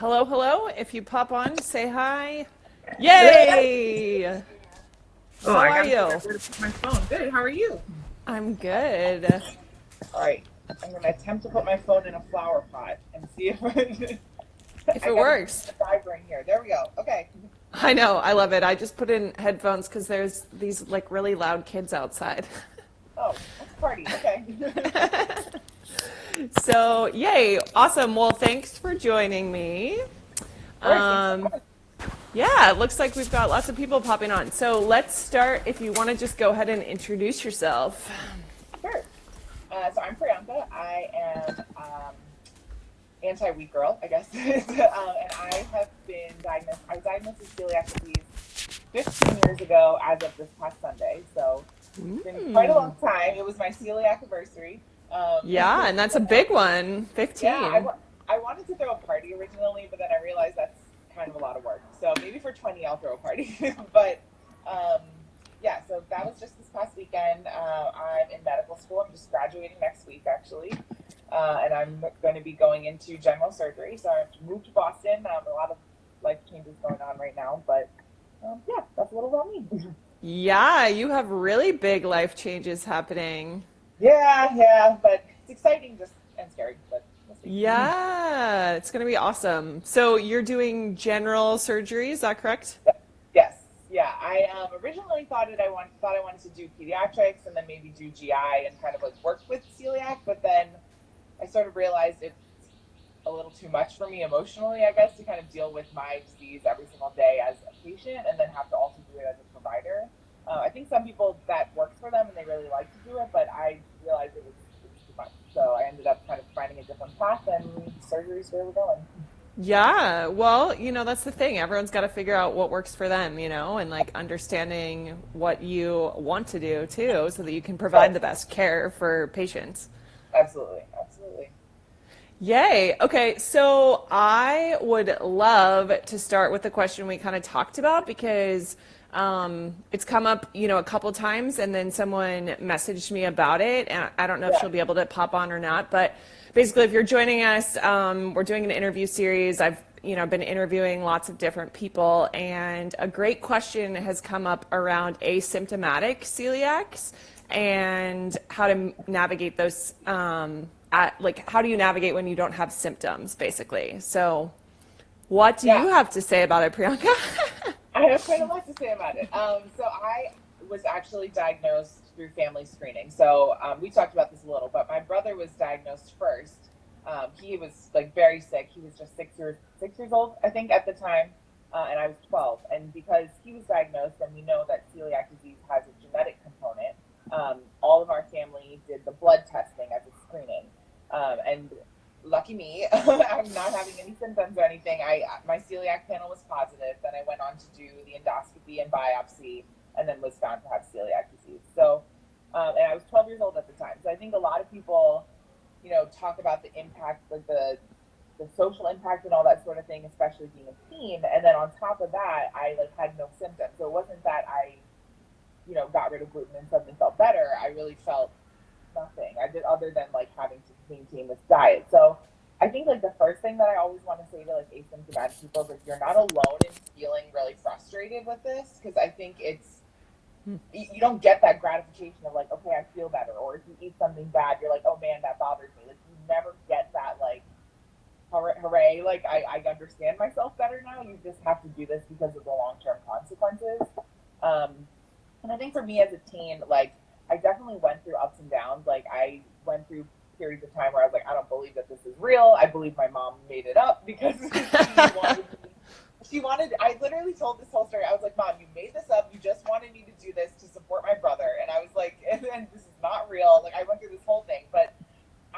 Hello, hello. If you pop on, say hi. Yay! Oh, How I are gotta figure you? out where to put my phone. Good. How are you? I'm good. All right. I'm gonna attempt to put my phone in a flower pot and see if If I it gotta do works. the vibrating here. There we go. Okay. I know, I love it. I just put in headphones because there's these like really loud kids outside. Oh, let's party. Okay. So, yay. Awesome. Well, thanks for joining me. Of course. Thanks for Um, having yeah, it looks like we've got lots of people popping on. So let's start. If you want to just go ahead and introduce yourself. me. Sure. So I'm Priyanka. I am anti-wheat girl, I guess. And I have been diagnosed. I was diagnosed with celiac disease 15 years ago, as of this past Sunday. So it's been quite a long time. It was my celiac anniversary. Yeah, and that's a big one. Yeah, 15. I wanted to throw a party originally, but then I realized that's kind of a lot of work. So maybe for 20, I'll throw a party. But um, yeah, so that was just this past weekend. I'm in medical school. I'm just graduating next week, actually. And I'm going to be going into general surgery. So I have to move to Boston. A lot of life changes going on right now. But yeah, that's a little about me. Yeah, you have really big life changes happening. Yeah, but it's exciting just and scary, but we'll see. Yeah, it's going to be awesome. So you're doing general surgery, is that correct? Yes, yeah. I originally thought I wanted to do pediatrics and then maybe do GI and kind of like work with celiac, but then I sort of realized it's a little too much for me emotionally, I guess, to kind of deal with my disease every single day as a patient and then have to also do it as a provider. I think some people that works for them and they really like to do it, but I realized it was too much. So I ended up kind of finding a different path, and surgery's where we're going. Yeah, well, that's the thing. Everyone's got to figure out what works for them, and like understanding what you want to do too, so that you can provide Right. the best care for patients. Absolutely. Yay. Okay, so I would love to start with the question we kind of talked about because it's come up, a couple times, and then someone messaged me about it, and I don't know if Yeah. she'll be able to pop on or not. But basically, if you're joining us, we're doing an interview series. I've been interviewing lots of different people, and a great question has come up around asymptomatic celiacs and how to navigate those. Like, how do you navigate when you don't have symptoms, basically? So, what do Yeah. you have to say about it, Priyanka? I have quite a lot to say about it. So I was actually diagnosed through family screening. So we talked about this a little, but my brother was diagnosed first. He was like very sick. He was just 6 years old, I think, at the time, and I was 12. And because he was diagnosed, and we know that celiac disease has a genetic component, all of our family did the blood testing as a screening. And lucky me, I'm not having any symptoms or anything. My celiac panel was positive. Then I went on to do the endoscopy and biopsy, and then was found to have celiac disease. So, and I was 12 years old at the time. So I think a lot of people, talk about the impact, like the social impact and all that sort of thing, especially being a teen. And then on top of that, I like had no symptoms. So it wasn't that I, got rid of gluten and suddenly felt better. I really felt nothing. I did other than like having to maintain this diet. So I think like the first thing that I always want to say to like asymptomatic people is like you're not alone in feeling really frustrated with this, because I think you don't get that gratification of like, okay, I feel better, or if you eat something bad, you're like, oh man, that bothers me. Like you never get that like hooray, like I understand myself better now. You just have to do this because of the long term consequences. Um, and I think for me as a teen, like I definitely went through ups and downs. Like I went through periods of time where I was like, I don't believe that this is real. I believe my mom made it up because I literally told this whole story. I was like, Mom, you made this up. You just wanted me to do this to support my brother. And I was like, and this is not real. Like I went through this whole thing. But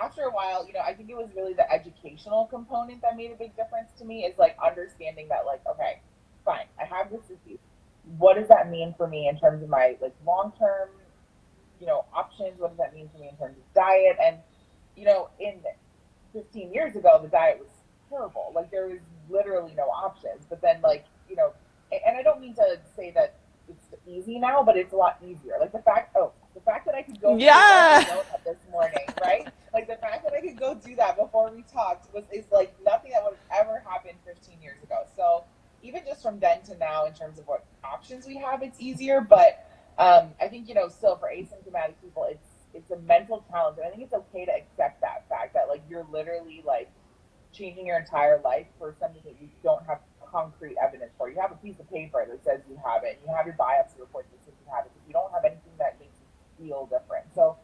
after a while, I think it was really the educational component that made a big difference to me, is like understanding that like, okay, fine, I have this disease. What does that mean for me in terms of my like long term, options? What does that mean for me in terms of diet? And, in 15 years ago, the diet was terrible. Like there was literally no options. But then like, and I don't mean to say that it's easy now, but it's a lot easier. Like the fact that I could go make myself a Yeah. donut this morning, right? Like the fact that I could go do that before we talked is like nothing that would have ever happened even 15 years ago. So even just from then to now, in terms of what options we have, it's easier. But I think, you know, still for asymptomatic people, it's a mental challenge. And I think it's okay to accept that fact that, like, you're literally, like, changing your entire life for something that you don't have concrete evidence for. You have a piece of paper that says you have it. You have your biopsy report that says you have it. But you don't have anything that makes you feel different. So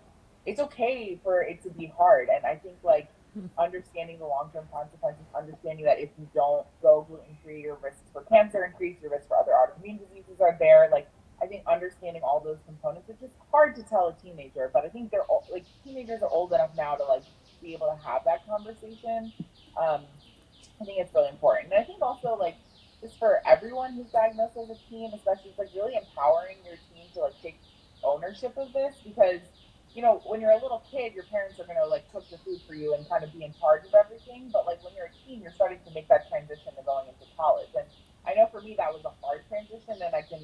it's okay for it to be hard. And I think, like, understanding the long-term consequences, understanding that if you don't go gluten-free, your risks for cancer increase, your risks for other autoimmune diseases are there. Like, I think understanding all those components, it's just hard to tell a teenager, but I think they're like, teenagers are old enough now to, like, be able to have that conversation. I think it's really important. And I think also, like, just for everyone who's diagnosed as a teen, especially, it's like really empowering your teen to, like, take ownership of this, because, you know, when you're a little kid, your parents are going to, like, cook the food for you and kind of be in charge of everything. But, like, when you're a teen, you're starting to make that transition to going into college. And I know for me that was a hard transition, and I can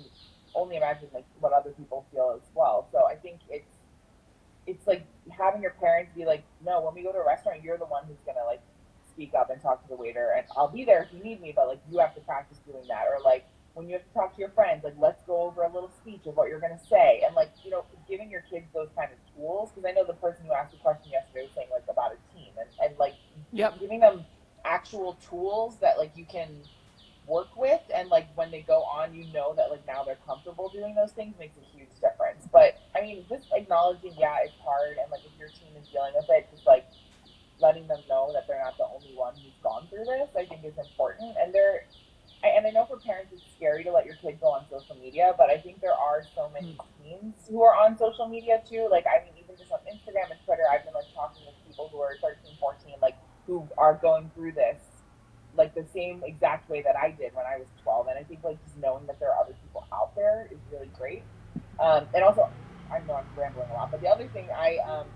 only imagine, like, what other people feel as well. So I think it's like having your parents be like, no, when we go to a restaurant, you're the one who's going to, like, speak up and talk to the waiter, and I'll be there if you need me, but, like, you have to practice doing that. Or, like, when you have to talk to your friends, like, let's go over a little speech of what you're going to say. And, like, you know, giving your kids those kind of tools, because I know the person who asked the question yesterday was saying, like, about a team, and like, Yep. giving them actual tools that, like, you can work with, and, like, when they go on, you know that, like, now they're comfortable doing those things makes a huge difference. But I mean, just acknowledging, yeah, it's hard, and, like, if your team is dealing with it, just, like, letting them know that they're not the only one who's gone through this, I think is important. And I know for parents it's scary to let your kid go on social media, but I think there are so many teens who are on social media too. Like, I mean, even just on Instagram and Twitter, I've been, like, talking with people who are 13, 14, like, who are going through this, like, the same exact way that I did when I was 12. And I think, like, just knowing that there are other people out there is really great. And also, I know I'm rambling a lot, but the other thing, I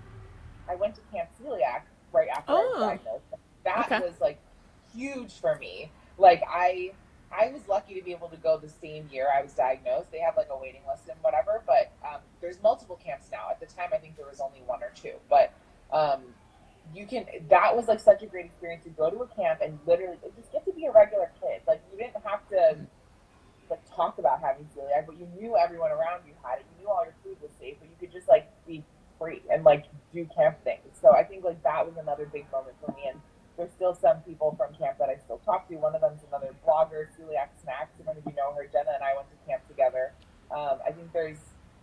went to Camp Celiac right after I was diagnosed. That was, like, huge for me. Like, I was lucky to be able to go the same year I was diagnosed. They have, like, a waiting list and whatever, but there's multiple camps now. At the time, I think there was only one or two, but that was, like, such a great experience to go to a camp and literally just get to be a regular kid. Like, you didn't have to, like, talk about having celiac, but you knew everyone around you had it. You knew all your food was safe, but you could just, like, be free and, like, do camp things. So I think, like, that was another big moment for me. And there's still some people from camp that I still talk to. One of them's another blogger, Celiac Snacks. I don't know if you know her. Jenna and I went to camp together. I think there's,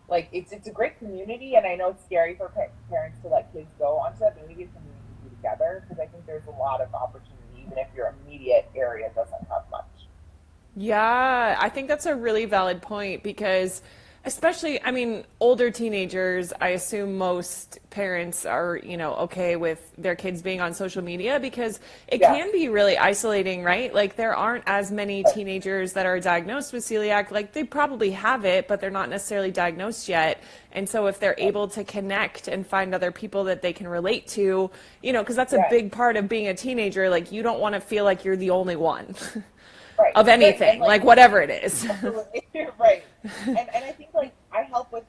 like, it's a great community, and I know it's scary for parents to let kids go onto that, but we need a community to do together, because I think there's a lot of opportunity, even if your immediate area doesn't have much. Yeah, I think that's a really valid point, because especially, I mean, older teenagers, I assume most parents are, you know, okay with their kids being on social media, because it can be really isolating, right? Like, there aren't as many teenagers that are diagnosed with celiac. Like, they probably have it, but they're not necessarily diagnosed yet. And so if they're able to connect and find other people that they can relate to, you know, because that's a big part of being a teenager. Like, you don't want to feel like you're the only one. Of anything, like, whatever it is. Right. And I think, like, I help with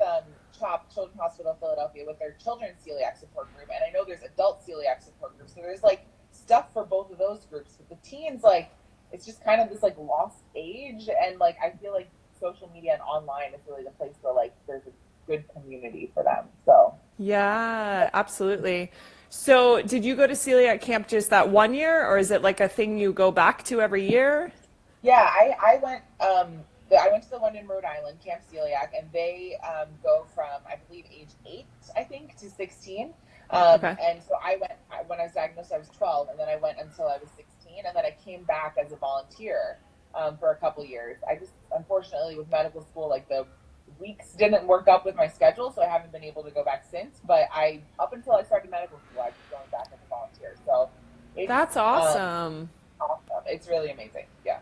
CHOP, Children's Hospital of Philadelphia, with their children's celiac support group, and I know there's adult celiac support groups, so there's, like, stuff for both of those groups. But the teens, like, it's just kind of this, like, lost age, and, like, I feel like social media and online is really the place where, like, there's a good community for them. So yeah, absolutely. So did you go to celiac camp just that one year, or is it like a thing you go back to every year? yeah, I went to the one in Rhode Island, Camp Celiac, and they go from, I believe, age 8, I think, to 16. Okay. And so when I was diagnosed, I was 12, and then I went until I was 16, and then I came back as a volunteer for a couple years. I just, unfortunately, with medical school, like, the weeks didn't work up with my schedule, so I haven't been able to go back since. But up until I started medical school, I was going back as a volunteer. So That's awesome. Awesome. It's really amazing. Yeah.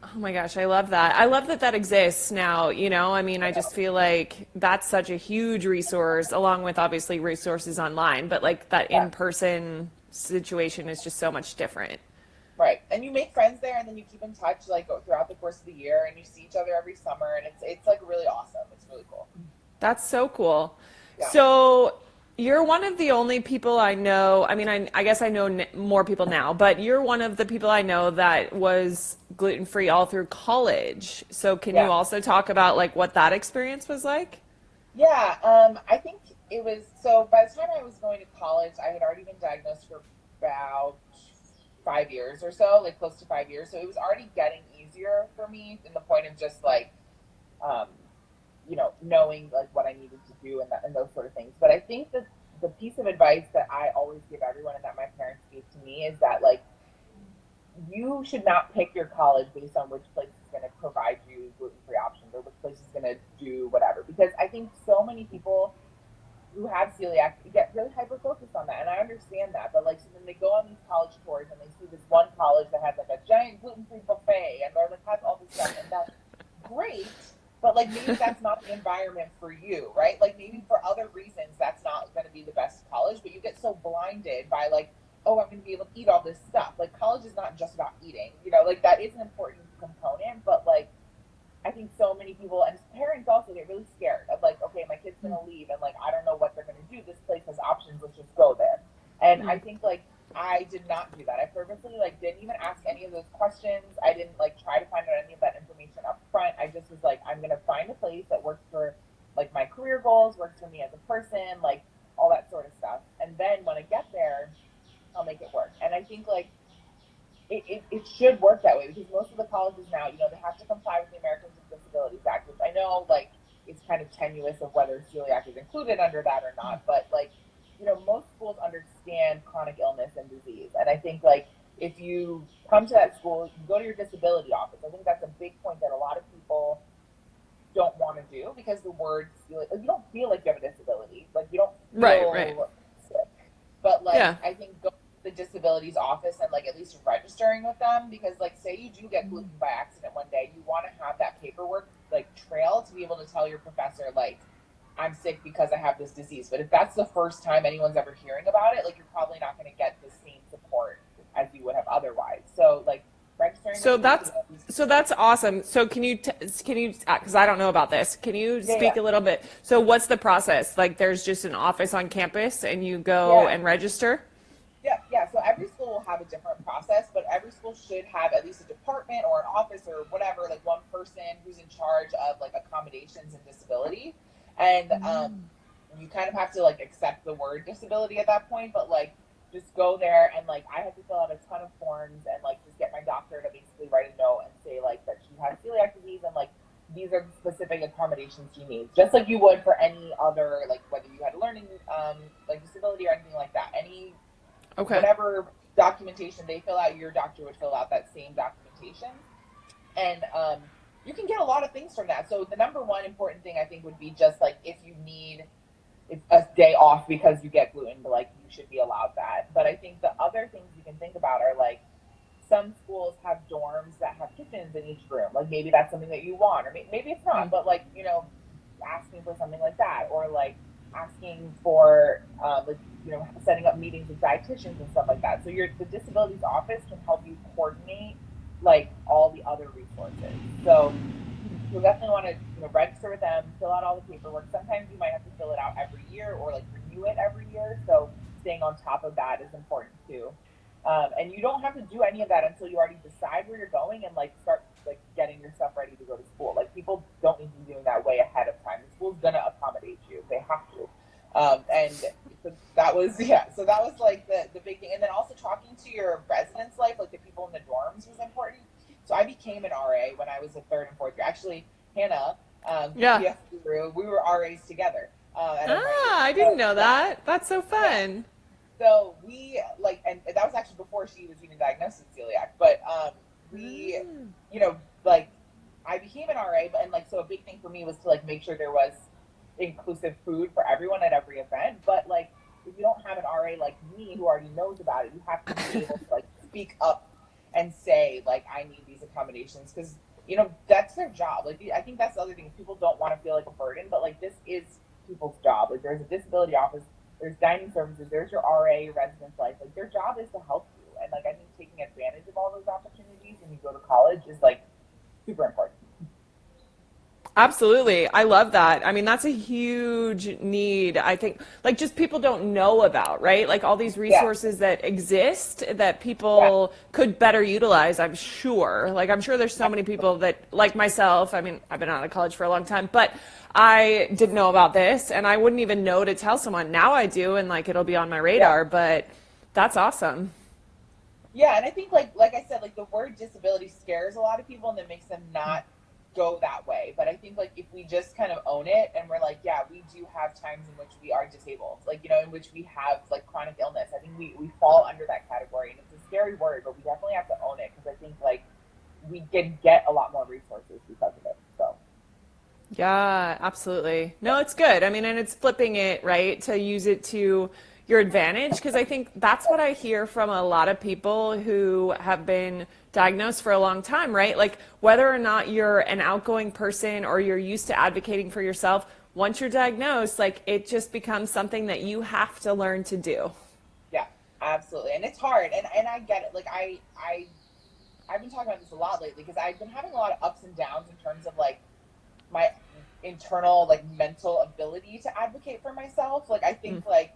Oh my gosh, I love that. I love that that exists now, you know? I mean, I just feel like that's such a huge resource, along with obviously resources online, but, like, that in-person situation is just so much different. Right. And you make friends there, and then you keep in touch, like, throughout the course of the year, and you see each other every summer, and it's like really awesome. It's really cool. That's so cool. Yeah. So You're one of the only people I know. I mean, I guess I know more people now, but you're one of the people I know that was gluten-free all through college. So can you Yeah. also talk about like what that experience was like? Yeah, I think it was so by the time I was going to college, I had already been diagnosed for about 5 years or so, like close to 5 years. So it was already getting easier for me in the point of just like, um, knowing like what I needed to do and those sort of things. But I think that the piece of advice that I always give everyone and that my parents gave to me is that like you should not pick your college based on which place is going to provide you gluten-free options or which place is going to do whatever. Because I think so many people who have celiac get really hyper focused on that, and I understand that. But like, so then they go on these college tours and they see this one college that has like a giant gluten-free buffet and they're like has all this stuff, and that's great. But like maybe that's not the environment for you, right? Like maybe for other reasons that's not going to be the best college, but you get so blinded by like, oh, I'm going to be able to eat all this stuff. Like college is not just about eating, like that is an important component, but like I think so many people and parents also get really scared of like, okay, my kid's gonna leave and like I don't know what they're gonna do. This place has options, let's just go there. And I think like I did not do that. I purposely like didn't even ask any of those questions. I didn't like try to find out any of that information up front. I just was like, I'm gonna find a place that works for like my career goals, works for me as a person, like all that sort of stuff. And then when I get there, I'll make it work. And I think like it should work that way because most of the colleges now, they have to comply with the Americans with Disabilities Act, which I know like it's kind of tenuous of whether celiac is included under that or not, but like, most schools understand chronic illness and disease. And I think like if you come to that school, you go to your disability office. I think that's a big point that a lot of people don't want to do because the word like, you don't feel like you have a disability. Like you don't Right, right. feel sick. But like Yeah. I think go to the disabilities office and like at least registering with them because like say you do get gluten by accident one day, you want to have that paperwork like trail to be able to tell your professor like I'm sick because I have this disease. But if that's the first time anyone's ever hearing about it, like you're probably not going to get the same support as you would have otherwise. So like registering with So the that's disabilities. so that's awesome. So can you because I don't know about this. Can you Yeah, speak yeah. a little bit? So what's the process? Like there's just an office on campus and you go Yeah. and register? Yeah, yeah. So every school will have a different process, but every school should have at least a department or an office or whatever, like one person who's in charge of like accommodations and disability. And you kind of have to like accept the word disability at that point, but like just go there and like I had to fill out a ton of forms and like just get my doctor to basically write a note and say like that she has celiac disease and like these are the specific accommodations she needs, just like you would for any other like whether you had a learning like disability or anything like that. Any Okay. whatever documentation they fill out, your doctor would fill out that same documentation. And you can get a lot of things from that. So the number one important thing I think would be just like if you need a day off because you get gluten, but like you should be allowed that. But I think the other things you can think about are like some schools have dorms that have kitchens in each room. Like maybe that's something that you want, or maybe it's not. But like asking for something like that, or like asking for like setting up meetings with dietitians and stuff like that. So the disabilities office can help you coordinate like all the other resources. So you'll definitely want to register with them, fill out all the paperwork. Sometimes you might have to fill it out every year or like renew it every year. So staying on top of that is important too. And you don't have to do any of that until you already decide where you're going and like start like getting your stuff ready to go to school. Like people don't need to be doing that way ahead of time. The school's gonna accommodate you; they have to. And so that was So that was like the big thing. And then also talking to your residence life, like the people in the dorms, was important. So I became an RA when I was a third and fourth year. Actually, Hannah, Yeah. PPS guru, we were RAs together at Ah, NYU. I didn't So know yeah, that. That's so yeah. fun. So we like, and that was actually before she was even diagnosed with celiac. But we, like, I became an RA, but and like, so a big thing for me was to like make sure there was inclusive food for everyone at every event. But like, if you don't have an RA like me who already knows about it, you have to be able to like speak up and say like, I need these accommodations because that's their job. Like, I think that's the other thing. People don't want to feel like a burden, but like this is people's job. Like, there's a disability office, there's dining services, there's your RA, your residence life. Like, their job is to help you. And like, I think taking advantage of all those opportunities when you go to college is like super important. Absolutely. I love that. I mean, that's a huge need. I think like just people don't know about, right? Like all these Yeah, resources that exist that yeah, people could better utilize, I'm sure. Like I'm sure there's so many people that like myself, I mean, I've been out of college for a long time, but I didn't know about this and I wouldn't even know to tell someone. Now I do and like it'll be on my yeah. radar, but that's awesome. Yeah, and I think like I said, like the word disability scares a lot of people and then makes them not go that way. But I think like if we just kind of own it and we're like, yeah, we do have times in which we are disabled, like in which we have like chronic illness. I think we fall under that category, and it's a scary word, but we definitely have to own it because I think like we can get a lot more resources because of it. So Yeah, absolutely. No, it's good. I mean, and it's flipping it, right, to use it to your advantage, because I think that's what I hear from a lot of people who have been diagnosed for a long time, right? Like whether or not you're an outgoing person or you're used to advocating for yourself, once you're diagnosed, like it just becomes something that you have to learn to do. yeah, absolutely, and it's hard, and I get it. Like I've been talking about this a lot lately because I've been having a lot of ups and downs in terms of like my internal like mental ability to advocate for myself. Like I think like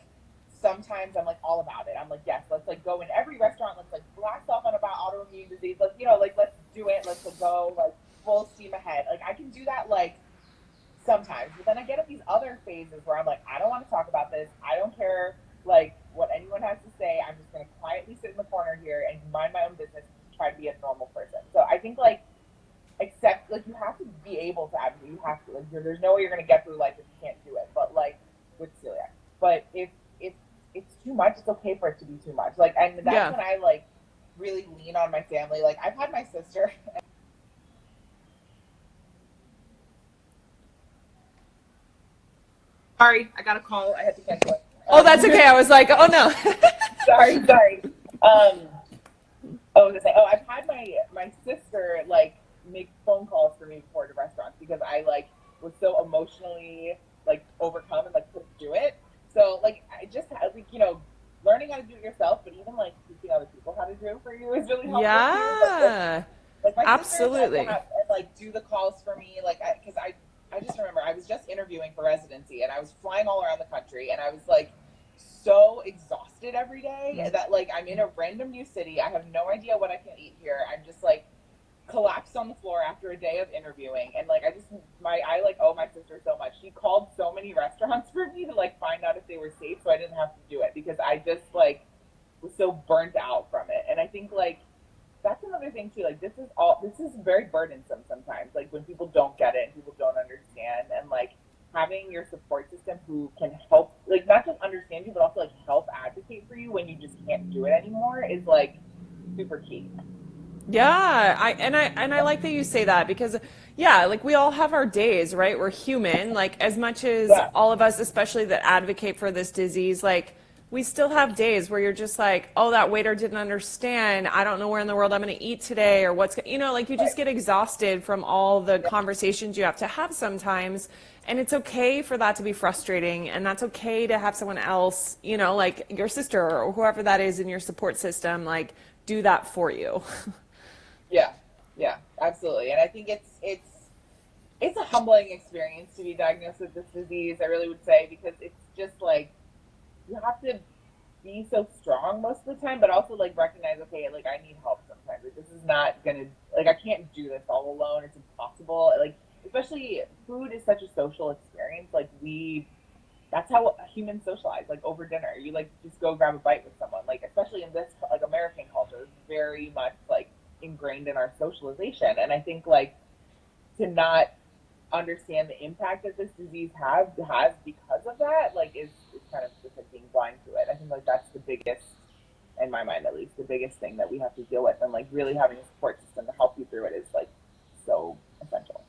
sometimes I'm like all about it. I'm like, yes, let's like go in every restaurant, let's like blast off on about autoimmune disease. Let's like let's do it, let's go like full steam ahead. Like I can do that like sometimes, but then I get at these other phases where I'm like, I don't want to talk about this. I don't care like what anyone has to say. I'm just gonna quietly sit in the corner here and mind my own business and try to be a normal person. So I think like accept like you have to be able to advocate. You have to like there's no way you're gonna get through life if you can't do it. But like with celiac, but if it's too much, it's okay for it to be too much. Like and that's Yeah. when I like really lean on my family. Like I've had my sister. Sorry, I got a call. I had to cancel it. Oh, that's okay. I was like, oh no. sorry. I was gonna say, I've had my sister like make phone calls for me before to restaurants because I like was so emotionally like overcome and like couldn't do it. So like I just had like learning how to do it yourself, but even like teaching other people how to do it for you is really helpful too. Yeah, Like my sister had to absolutely. have and like do the calls for me, like because I just remember I was just interviewing for residency and I was flying all around the country and I was like so exhausted every day that like I'm in a random new city. I have no idea what I can eat here. I'm just like collapsed on the floor after a day of interviewing and like I like owe my sister so much. She called so many restaurants for me to like find out if they were safe so I didn't have to do it because I just like was so burnt out from it. And I think like that's another thing too. Like this is very burdensome sometimes. Like when people don't get it and people don't understand, and like having your support system who can help, like not just understand you, but also like help advocate for you when you just can't do it anymore is like super key. Yeah, I like that you say that because yeah, like we all have our days, right? We're human. Like as much as Yeah, all of us, especially that advocate for this disease, like we still have days where you're just like, oh, that waiter didn't understand. I don't know where in the world I'm going to eat today or like you right. just get exhausted from all the conversations you have to have sometimes. And it's okay for that to be frustrating. And that's okay to have someone else, like your sister or whoever that is in your support system, like do that for you. Yeah, yeah, absolutely. And I think it's a humbling experience to be diagnosed with this disease. I really would say because it's just like you have to be so strong most of the time, but also like recognize, okay, like I need help sometimes. Like this is not gonna like I can't do this all alone. It's impossible. Like especially food is such a social experience. Like that's how humans socialize. Like over dinner, you like just go grab a bite with someone. Like especially in this like American culture, it's very much like ingrained in our socialization. And I think like to not understand the impact that this disease has because of that, like is kind of just like being blind to it. I think like that's the biggest, in my mind at least, the biggest thing that we have to deal with, and like really having a support system to help you through it is like so essential.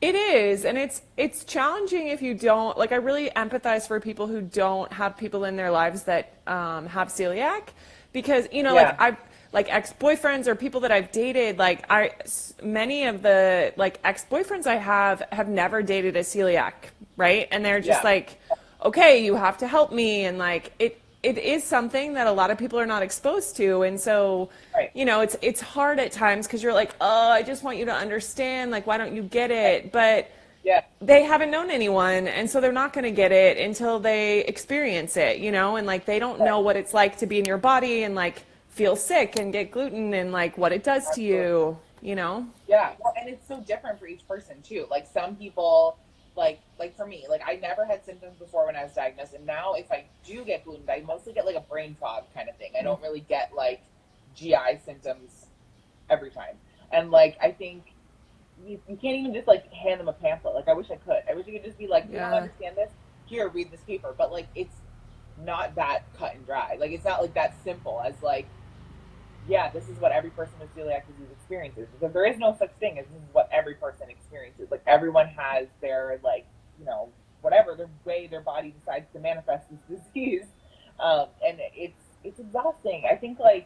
It is, and it's challenging if you don't like. I really empathize for people who don't have people in their lives that have celiac, because like Yeah, I've like ex-boyfriends or people that I've dated. Like many of the like ex-boyfriends I have never dated a celiac, right? And they're just yeah, like, okay, you have to help me, and like it is something that a lot of people are not exposed to, and so right, it's hard at times because you're like, oh, I just want you to understand, like why don't you get right, it? But Yeah. they haven't known anyone, and so they're not going to get it until they experience it, you know, and like they don't Right. know what it's like to be in your body and like feel sick and get gluten and like what it does to Absolutely. you, you know. Yeah. Well, and it's so different for each person too. Like some people, like for me, like I never had symptoms before when I was diagnosed, and now if I do get gluten, I mostly get like a brain fog kind of thing. I don't really get like GI symptoms every time. And like I think you can't even just like hand them a pamphlet. Like I wish I could. I wish I could just be like, you don't Yeah. understand this? Here, read this paper. But like it's not that cut and dry. Like it's not like that simple as like, yeah, this is what every person with celiac disease experiences. Because there is no such thing as this is what every person experiences. Like everyone has their like, you know, whatever their way their body decides to manifest this disease. And it's exhausting. I think like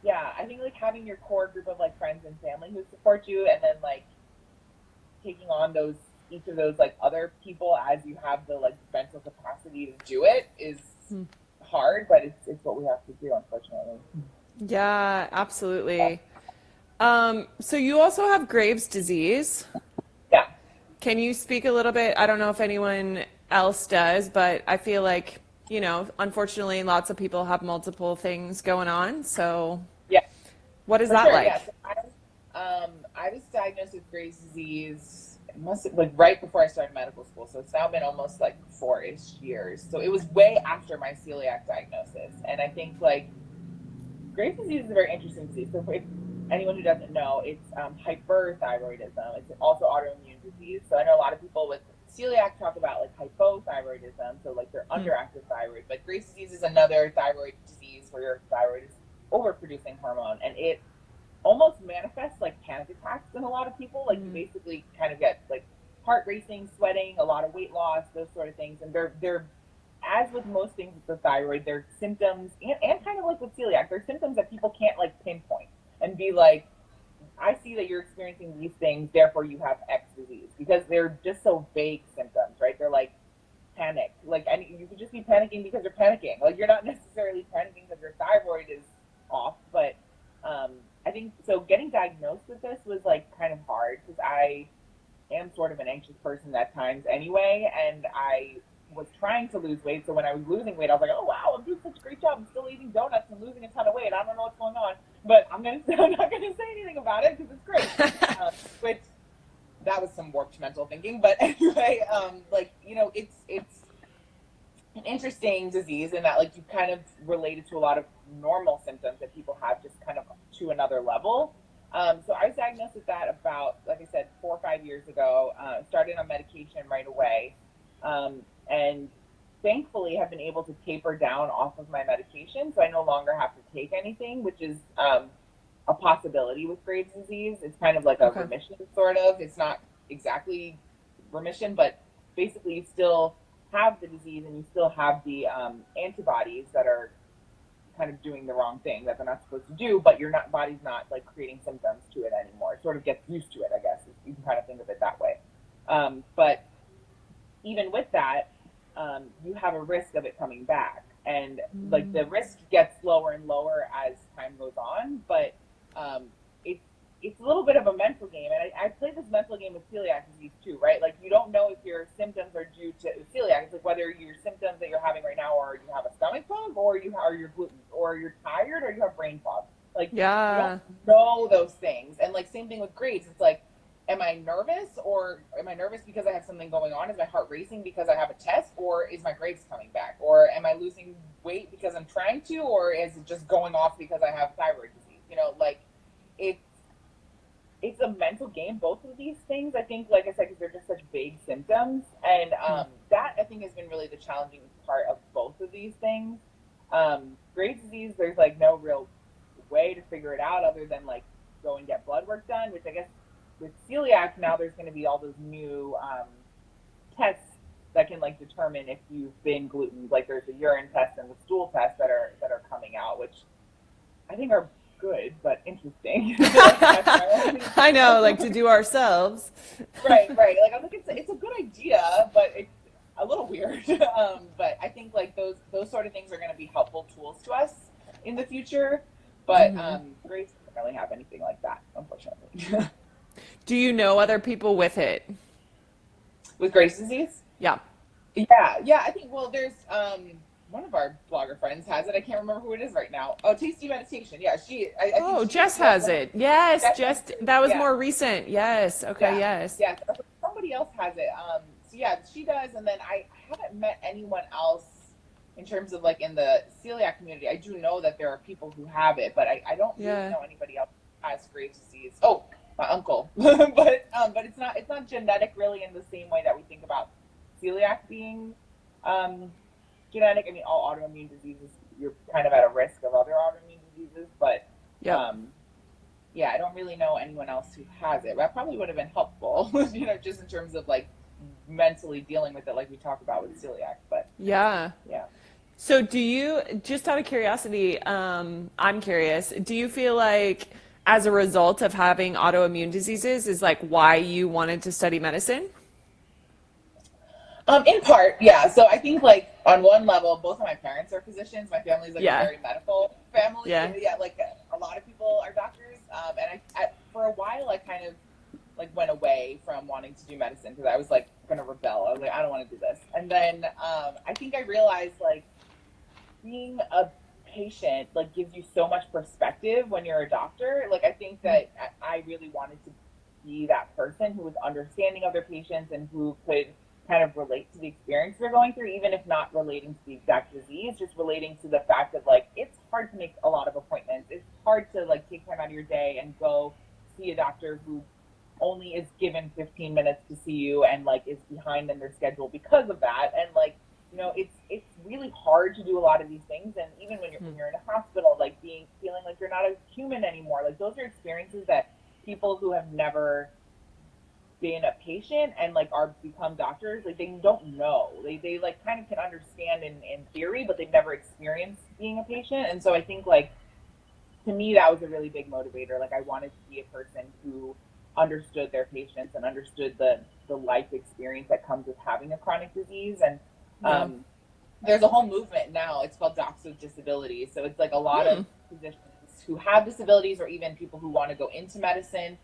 yeah, I think like having your core group of like friends and family who support you, and then like taking on those each of those like other people as you have the like mental capacity to do it is hard, but it's what we have to do, unfortunately. Yeah, absolutely. So you also have Graves' disease. Yeah. Can you speak a little bit? I don't know if anyone else does, but I feel like, you know, unfortunately, lots of people have multiple things going on. So Yeah, what is for that sure. Yeah. like? So I was diagnosed with Graves' disease must have, like right before I started medical school. So it's now been almost like 4-ish years. So it was way after my celiac diagnosis. And I think like Graves' disease is a very interesting disease. So if anyone who doesn't know, it's hyperthyroidism. It's also autoimmune disease. So I know a lot of people with celiac talk about like hypothyroidism, so like they're underactive thyroid. But Graves' disease is another thyroid disease where your thyroid is overproducing hormone, and it almost manifests like panic attacks in a lot of people. Like you basically kind of get like heart racing, sweating, a lot of weight loss, those sort of things. And they're as with most things with the thyroid, they're symptoms and kind of like with celiac, they're symptoms that people can't like pinpoint and be like, I see that you're experiencing these things, therefore you have X disease, because they're just so vague symptoms, right? They're like panic, like, and you could just be panicking because you're panicking. Like you're not necessarily panicking because your thyroid is off, but I think so. Getting diagnosed with this was like kind of hard because I am sort of an anxious person at times anyway, and I was trying to lose weight. So when I was losing weight, I was like, oh wow, I'm doing such a great job. I'm still eating donuts and losing a ton of weight. I don't know what's going on, but I'm not gonna say anything about it because it's great. Which that was some warped mental thinking, but anyway, like you know, it's an interesting disease in that like you kind of related to a lot of normal symptoms that people have just kind of to another level. So I was diagnosed with that about, like I said, 4 or 5 years ago. Started on medication right away, and thankfully have been able to taper down off of my medication, so I no longer have to take anything, which is a possibility with Graves' disease. It's kind of like a Okay. remission, sort of. It's not exactly remission, but basically you still have the disease and you still have the antibodies that are kind of doing the wrong thing that they're not supposed to do, but your not body's not like creating symptoms to it anymore. It sort of gets used to it, I guess. You can kind of think of it that way. But even with that, you have a risk of it coming back, and like the risk gets lower and lower as time goes on. But it's it's a little bit of a mental game, and I play this mental game with celiac disease too, right? Like you don't know if your symptoms are due to celiac. It's like whether your symptoms that you're having right now are you have a stomach bug, or you're gluten, or you're tired, or you have brain fog. Like you Yeah. don't know those things, and like same thing with Graves. It's like, am I nervous, or am I nervous because I have something going on? Is my heart racing because I have a test, or is my Graves coming back, or am I losing weight because I'm trying to, or is it just going off because I have thyroid disease? You know, like it's it's a mental game, both of these things. I think, like I said, because they're just such vague symptoms, and that I think has been really the challenging part of both of these things. Graves' disease, there's like no real way to figure it out other than like go and get blood work done, which I guess with celiac now there's going to be all those new tests that can like determine if you've been gluten. Like there's a urine test and the stool test that are coming out, which I think are good but interesting. I know, like to do ourselves. Right. Like I think it's a good idea, but it's a little weird. But I think like those sort of things are going to be helpful tools to us in the future. But Grace doesn't really have anything like that, unfortunately. Do you know other people with it? With Grace disease? Yeah. Yeah. I think, well, there's one of our blogger friends has it. I can't remember who it is right now. Oh, Tasty Meditation. Yeah, I Oh, think Jess has it. Yes, Jess, that was yeah, more recent. Yes. Okay, yeah, yes. yeah. Somebody else has it. So yeah, she does, and then I haven't met anyone else in terms of like in the celiac community. I do know that there are people who have it, but I don't really Yeah. know anybody else who has Graves' disease. Oh, my uncle, but it's not genetic really in the same way that we think about celiac being genetic. I mean, all autoimmune diseases, you're kind of at a risk of other autoimmune diseases, but Yep. yeah, I don't really know anyone else who has it. That probably would have been helpful, just in terms of like mentally dealing with it, like we talked about with celiac. But Yeah. yeah. So do you, just out of curiosity, I'm curious, do you feel like as a result of having autoimmune diseases is like why you wanted to study medicine? In part, yeah. So I think like on one level, both of my parents are physicians. My family's like a Yeah. very medical family. Yeah. Yeah, like a lot of people are doctors. And for a while, I kind of like went away from wanting to do medicine because I was like going to rebel. I was like, I don't want to do this. And then I think I realized like being a patient like gives you so much perspective when you're a doctor. Like I think that I really wanted to be that person who was understanding of their patients and who could kind of relate to the experience they're going through, even if not relating to the exact disease, just relating to the fact that like it's hard to make a lot of appointments. It's hard to like take time out of your day and go see a doctor who only is given 15 minutes to see you and like is behind in their schedule because of that. And like, it's really hard to do a lot of these things. And even when you're in a hospital, like feeling like you're not a human anymore, like those are experiences that people who have never been a patient and like are become doctors, like they don't know. They like kind of can understand in theory, but they've never experienced being a patient. And so I think like to me that was a really big motivator. Like I wanted to be a person who understood their patients and understood the life experience that comes with having a chronic disease. And Yeah. there's a whole movement now. It's called Docs with Disabilities. So it's like a lot of physicians who have disabilities or even people who want to go into medicine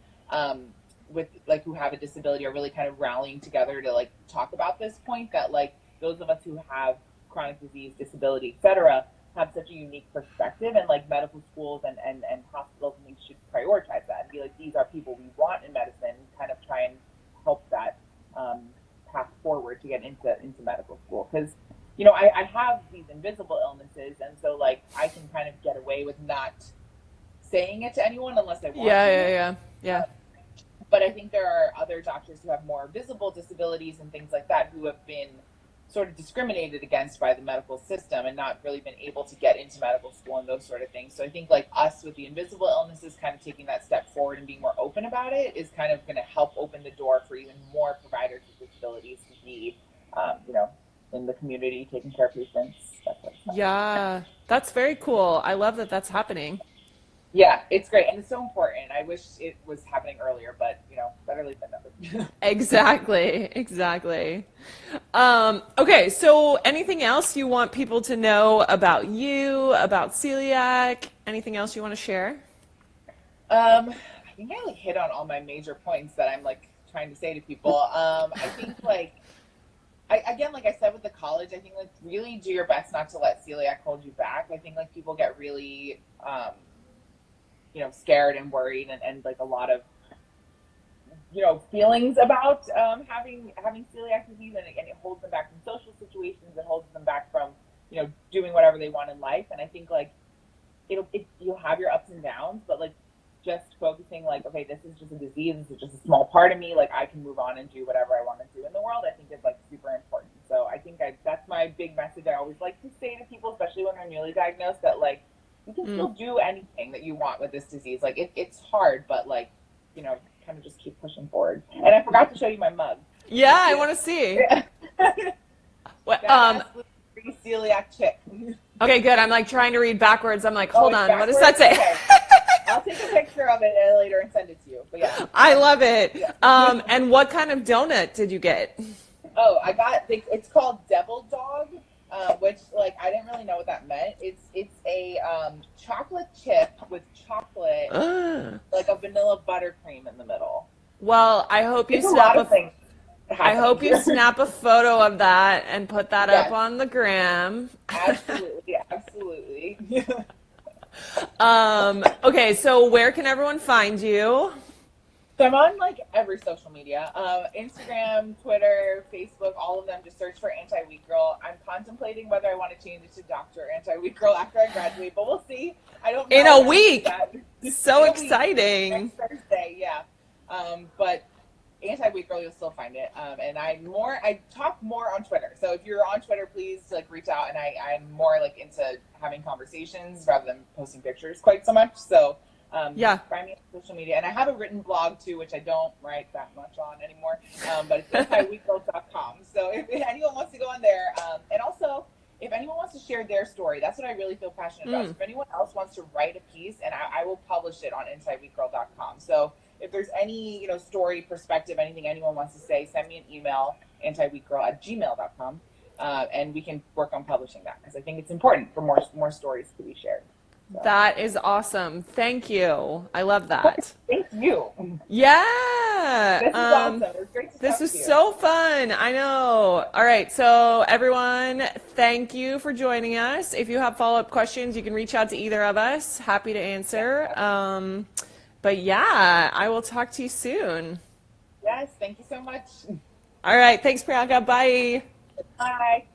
with like who have a disability are really kind of rallying together to like talk about this point that like those of us who have chronic disease, disability, etc., have such a unique perspective, and like medical schools and hospitals and things should prioritize that and be like, these are people we want in medicine, kind of try and help that path forward to get into medical school. Because I have these invisible illnesses, and so like I can kind of get away with not saying it to anyone unless I want Yeah. but I think there are other doctors who have more visible disabilities and things like that who have been sort of discriminated against by the medical system and not really been able to get into medical school and those sort of things. So I think like us with the invisible illnesses kind of taking that step forward and being more open about it is kind of going to help open the door for even more providers with disabilities to be, in the community taking care of patients. That sort of stuff. Yeah. That's very cool. I love that that's happening. Yeah, it's great. And it's so important. I wish it was happening earlier, but better late than never. Exactly. Okay, so anything else you want people to know about you, about celiac? Anything else you want to share? I think I like hit on all my major points that I'm like trying to say to people. I think like like I said with the college, I think like really do your best not to let celiac hold you back. I think like people get really scared and worried and like a lot of feelings about having celiac disease, and it holds them back from social situations. It holds them back from doing whatever they want in life. And I think like you'll have your ups and downs, but like just focusing like, okay, this is just a disease. This is just a small part of me. Like I can move on and do whatever I want to do in the world. I think is like super important. So I think that's my big message. I always like to say to people, especially when they're newly diagnosed, that like you can still do anything that you want with this disease. Like it's hard, but like kind of just keep pushing forward. And I forgot to show you my mug. Yeah, I want to see. What, Free celiac chip. okay, good. I'm like trying to read backwards. I'm like, hold on, what backwards? does that say? Okay. I'll take a picture of it later and send it to you. But yeah. I love it. Yeah. And what kind of donut did you get? Oh, it's called Devil Dog, which like I didn't really know what that meant. It's a chocolate chip with chocolate, like a vanilla buttercream in the middle. Well, I hope you It's a snap lot of things. I happening hope you here. snap a photo of that and put that up Yes, on the gram. absolutely, absolutely. Okay, so where can everyone find you? So I'm on like every social media, Instagram, Twitter, Facebook, all of them. Just search for Anti-Weak Girl. I'm contemplating whether I want to change it to Dr. Anti-Weak Girl after I graduate, but we'll see. I don't In know a if I'm gonna do week. that. So In a week, exciting. next Thursday, yeah. But Anti-Weak Girl, you'll still find it. And I talk more on Twitter. So if you're on Twitter, please like reach out. And I'm more like into having conversations rather than posting pictures quite so much. So Yeah. find me on social media. And I have a written blog too, which I don't write that much on anymore. But it's antiweakgirl.com. So if anyone wants to go on there, and also if anyone wants to share their story, that's what I really feel passionate about. So if anyone else wants to write a piece, and I will publish it on antiweakgirl.com. So if there's any, story, perspective, anything anyone wants to say, send me an email, antiweakgirl@gmail.com. And we can work on publishing that because I think it's important for more stories to be shared. So. That is awesome. Thank you. I love that. Thank you. Yeah. This is awesome. It was great to This talk was to you. so fun. I know. All right. So, everyone, thank you for joining us. If you have follow-up questions, you can reach out to either of us. Happy to answer. But yeah, I will talk to you soon. Yes. Thank you so much. All right. Thanks, Priyanka. Bye. Bye.